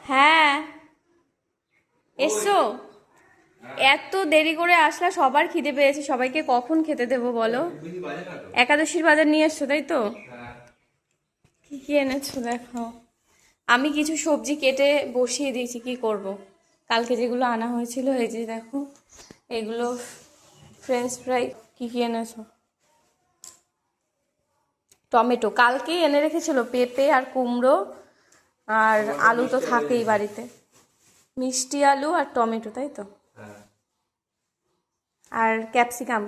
হ্যাঁ, এসো। এত দেরি করে আসলা, সবার খিদে পেয়েছে, সবাইকে কখন খেতে দেবো বলো? একাদশীর বাজার নিয়ে এসছো তাই তো? কি কি এনেছো দেখো। আমি কিছু সবজি কেটে বসিয়ে দিয়েছি, কি করব। কালকে যেগুলো আনা হয়েছিল, এই যে দেখো এগুলো ফ্রেঞ্চ ফ্রাই। কি কি এনেছো? টমেটো কালকেই এনে রেখেছিল, পেঁপে আর কুমড়ো আর আলু তো থাকেই বাড়িতে। মিষ্টি আলু আর টমেটো তাই তো? আর ক্যাপসিকাম।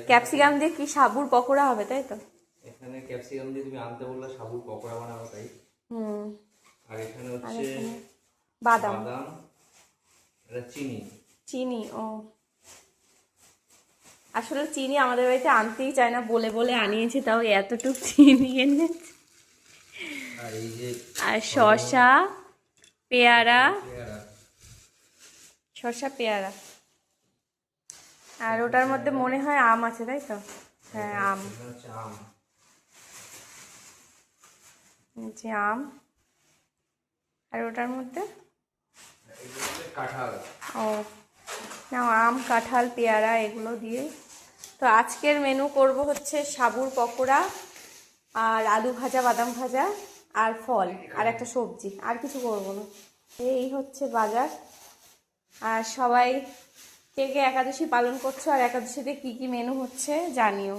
ক্যাপসিকাম দিয়ে কি সাবুর পকোড়া হবে তাই তো? এখানে ক্যাপসিকাম দিয়ে তুমি আনতে বললে সাবুর পকোড়া বানাবো তাই। হুম। আর এখানে আর হচ্ছে এখানে বাদাম। বাদাম, এটা চিনি। চিনি, ও আসলে চিনি আমাদের বাড়িতে আনতেই চায় না, বলে বলে আনিয়েছি, তাও এতটুকু চিনি এনেছি। আর এই যে আর শসা, পেয়ারা। পেয়ারা। শসা পেয়ারা। আর ওটার মধ্যে মনে হয় আম আছে তাই তো? হ্যাঁ, আম। এখানে হচ্ছে আম। যে আম। আর ওটার মধ্যে এগুলো হচ্ছে কাঁঠাল। ও না, আম কাঁঠাল পেয়ারা এগুলো দিয়ে। তো আজকের মেনু করব হচ্ছে সাবুর পকোড়া আর আলু ভাজা, বাদাম ভাজা আর ফল আর একটা সবজি, আর কিছু করব না। এই হচ্ছে বাজার। আর সবাই কে কে একাদশী পালন করছো আর একাদশীতে কি কি মেনু হচ্ছে জানিও।